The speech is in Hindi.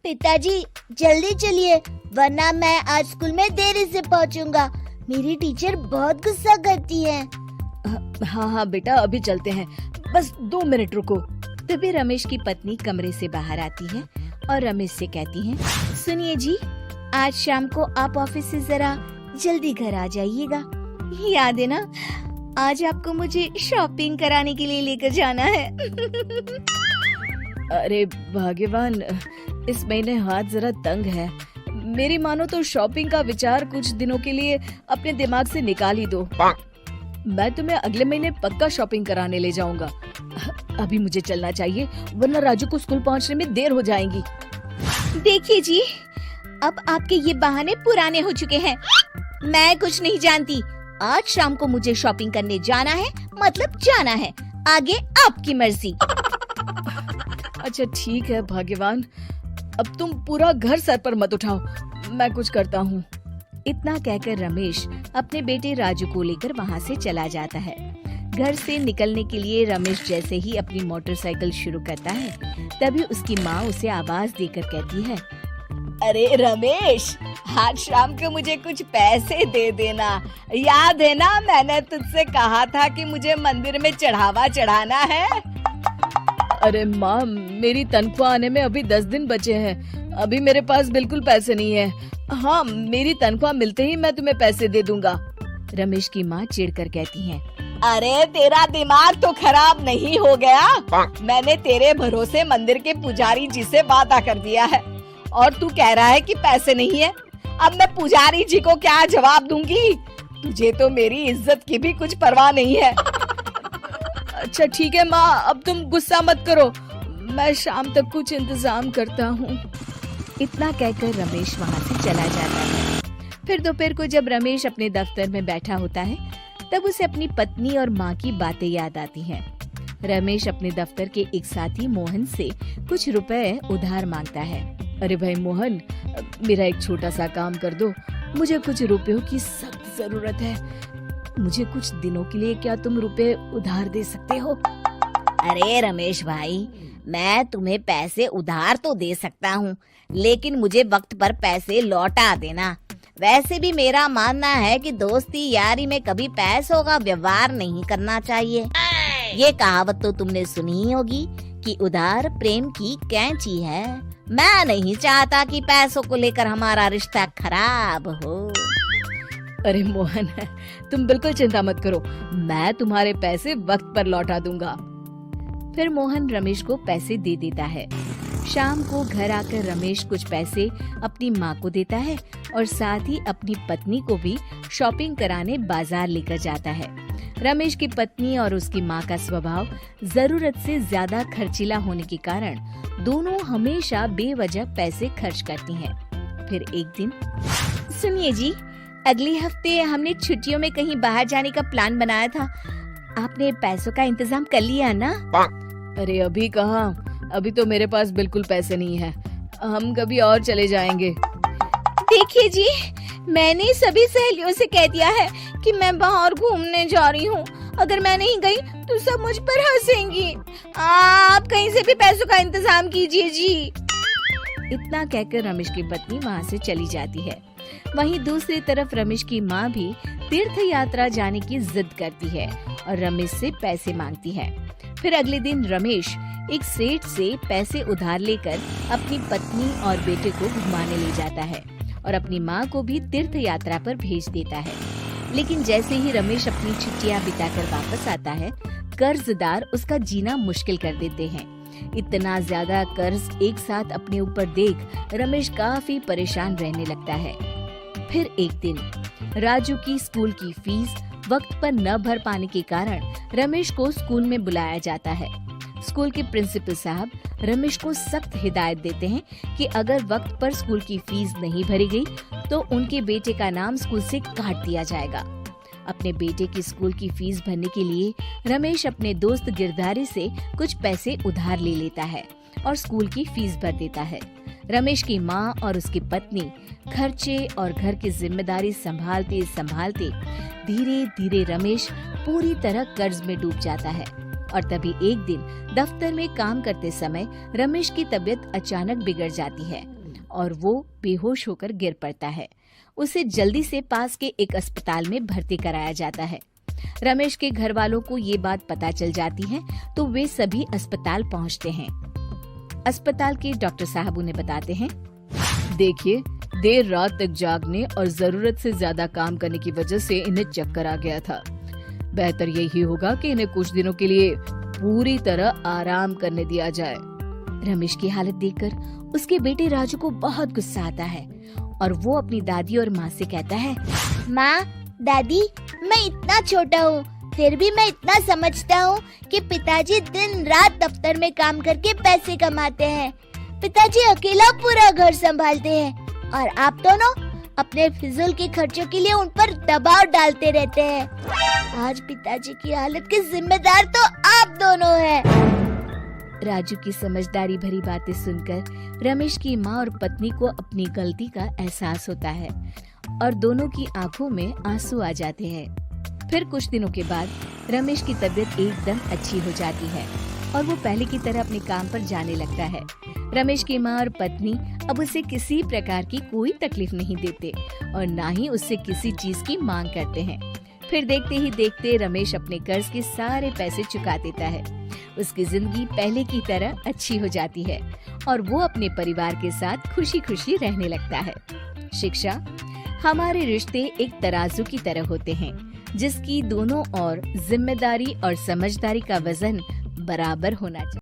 पिताजी जल्दी चलिए, वरना मैं आज स्कूल में देरी से पहुंचूंगा। मेरी टीचर बहुत गुस्सा करती है। हाँ बेटा, अभी चलते हैं, बस 2 मिनट रुको। तभी रमेश की पत्नी कमरे से बाहर आती है और रमेश से कहती है, सुनिए जी, आज शाम को आप ऑफिस से जरा जल्दी घर आ जाइएगा। याद है ना, आज आपको मुझे शॉपिंग कराने के लिए लेकर जाना है। अरे भाग्यवान, इस महीने हाथ जरा तंग है। मेरी मानो तो शॉपिंग का विचार कुछ दिनों के लिए अपने दिमाग से निकाल ही दो। मैं तुम्हें अगले महीने पक्का शॉपिंग कराने ले जाऊंगा। अभी मुझे चलना चाहिए, वरना राजू को स्कूल पहुंचने में देर हो जाएगी। देखिए जी, अब आपके ये बहाने पुराने हो चुके हैं। मैं कुछ नहीं जानती। आज शाम को मुझे शॉपिंग करने जाना है, मतलब जाना है। आगे आपकी मर्जी। अच्छा ठीक है भाग्यवान, अब तुम पूरा घर सर पर मत उठाओ, मैं कुछ करता हूँ। इतना कहकर रमेश अपने बेटे राजू को लेकर वहाँ से चला जाता है। घर से निकलने के लिए रमेश जैसे ही अपनी मोटरसाइकिल शुरू करता है, तभी उसकी माँ उसे आवाज देकर कहती है, अरे रमेश, आज शाम को मुझे कुछ पैसे दे देना। याद है ना, मैंने तुझसे कहा था कि मुझे मंदिर में चढ़ावा चढ़ाना है। अरे माँ, मेरी तनख्वाह आने में अभी 10 दिन बचे हैं। अभी मेरे पास बिल्कुल पैसे नहीं है। हाँ, मेरी तनख्वाह मिलते ही मैं तुम्हें पैसे दे दूंगा। रमेश की माँ चिढ़कर कहती है, अरे तेरा दिमाग तो खराब नहीं हो गया? मैंने तेरे भरोसे मंदिर के पुजारी जी से वादा कर दिया है और तू कह रहा है कि पैसे नहीं है। अब मैं पुजारी जी को क्या जवाब दूंगी? तुझे तो मेरी इज्जत की भी कुछ परवाह नहीं है। अच्छा ठीक है माँ, अब तुम गुस्सा मत करो, मैं शाम तक कुछ इंतजाम करता हूँ। इतना कहकर रमेश वहाँ से चला जाता है। फिर दोपहर को जब रमेश अपने दफ्तर में बैठा होता है, तब उसे अपनी पत्नी और माँ की बातें याद आती हैं। रमेश अपने दफ्तर के एक साथी मोहन से कुछ रुपए उधार मांगता है। अरे भाई मोहन, मेरा एक छोटा सा काम कर दो, मुझे कुछ रुपयों की सख्त जरूरत है। मुझे कुछ दिनों के लिए क्या तुम रुपए उधार दे सकते हो? अरे रमेश भाई, मैं तुम्हें पैसे उधार तो दे सकता हूँ, लेकिन मुझे वक्त पर पैसे लौटा देना। वैसे भी मेरा मानना है कि दोस्ती यारी में कभी पैसों का व्यवहार नहीं करना चाहिए। ये कहावत तो तुमने सुनी ही होगी कि उधार प्रेम की कैंची है। मैं नहीं चाहता कि पैसों को लेकर हमारा रिश्ता खराब हो। अरे मोहन, तुम बिल्कुल चिंता मत करो, मैं तुम्हारे पैसे वक्त पर लौटा दूंगा। फिर मोहन रमेश को पैसे दे देता है। शाम को घर आकर रमेश कुछ पैसे अपनी माँ को देता है और साथ ही अपनी पत्नी को भी शॉपिंग कराने बाजार लेकर जाता है। रमेश की पत्नी और उसकी माँ का स्वभाव जरूरत से ज्यादा खर्चीला होने के कारण दोनों हमेशा बेवजह पैसे खर्च करती हैं। फिर एक दिन, सुनिए जी, अगले हफ्ते हमने छुट्टियों में कहीं बाहर जाने का प्लान बनाया था। आपने पैसों का इंतजाम कर लिया ना? अरे अभी कहाँ, अभी तो मेरे पास बिल्कुल पैसे नहीं है। हम कभी और चले जाएंगे। देखिए जी, मैंने सभी सहेलियों से कह दिया है कि मैं बाहर घूमने जा रही हूँ। अगर मैं नहीं गई तो सब मुझ पर हंसेंगी। आप कहीं से भी पैसों का इंतजाम कीजिए जी। इतना कहकर रमेश की पत्नी वहाँ से चली जाती है। वहीं दूसरी तरफ रमेश की माँ भी तीर्थ यात्रा जाने की जिद करती है और रमेश से पैसे मांगती है। फिर अगले दिन रमेश एक सेठ से पैसे उधार लेकर अपनी पत्नी और बेटे को घुमाने ले जाता है और अपनी माँ को भी तीर्थ यात्रा पर भेज देता है। लेकिन जैसे ही रमेश अपनी छुट्टियाँ बिताकर वापस आता है, कर्जदार उसका जीना मुश्किल कर देते हैं। इतना ज्यादा कर्ज एक साथ अपने ऊपर देख रमेश काफी परेशान रहने लगता है। फिर एक दिन राजू की स्कूल की फीस वक्त पर न भर पाने के कारण रमेश को स्कूल में बुलाया जाता है। स्कूल के प्रिंसिपल साहब रमेश को सख्त हिदायत देते हैं कि अगर वक्त पर स्कूल की फीस नहीं भरी गई तो उनके बेटे का नाम स्कूल से काट दिया जाएगा। अपने बेटे की स्कूल की फीस भरने के लिए रमेश अपने दोस्त गिरधारी से कुछ पैसे उधार ले लेता है और स्कूल की फीस भर देता है। रमेश की माँ और उसकी पत्नी खर्चे और घर की जिम्मेदारी संभालते संभालते धीरे धीरे रमेश पूरी तरह कर्ज में डूब जाता है। और तभी एक दिन दफ्तर में काम करते समय रमेश की तबीयत अचानक बिगड़ जाती है और वो बेहोश होकर गिर पड़ता है। उसे जल्दी से पास के एक अस्पताल में भर्ती कराया जाता है। रमेश के घर वालों को ये बात पता चल जाती है तो वे सभी अस्पताल पहुंचते हैं। अस्पताल के डॉक्टर साहब उन्हें बताते हैं, देखिए, देर रात तक जागने और जरूरत से ज्यादा काम करने की वजह से इन्हें चक्कर आ गया था। बेहतर यही होगा कि इन्हें कुछ दिनों के लिए पूरी तरह आराम करने दिया जाए। रमेश की हालत देखकर उसके बेटे राजू को बहुत गुस्सा आता है और वो अपनी दादी और माँ से कहता है, माँ, दादी, मैं इतना छोटा हूँ, फिर भी मैं इतना समझता हूँ कि पिताजी दिन रात दफ्तर में काम करके पैसे कमाते हैं। पिताजी अकेला पूरा घर संभालते हैं और आप दोनों अपने फिजूल के खर्चों के लिए उन पर दबाव डालते रहते हैं। आज पिताजी की हालत के जिम्मेदार तो आप दोनों हैं। राजू की समझदारी भरी बातें सुनकर रमेश की माँ और पत्नी को अपनी गलती का एहसास होता है और दोनों की आंखों में आंसू आ जाते हैं। फिर कुछ दिनों के बाद रमेश की तबीयत एकदम अच्छी हो जाती है और वो पहले की तरह अपने काम पर जाने लगता है। रमेश की माँ और पत्नी अब उसे किसी प्रकार की कोई तकलीफ नहीं देते और ना ही उससे किसी चीज की मांग करते हैं। फिर देखते ही देखते रमेश अपने कर्ज के सारे पैसे चुका देता है। उसकी जिंदगी पहले की तरह अच्छी हो जाती है और वो अपने परिवार के साथ खुशी खुशी रहने लगता है। शिक्षा, हमारे रिश्ते एक तराजू की तरह होते हैं जिसकी दोनों ओर जिम्मेदारी और समझदारी का वजन बराबर होना चाहिए।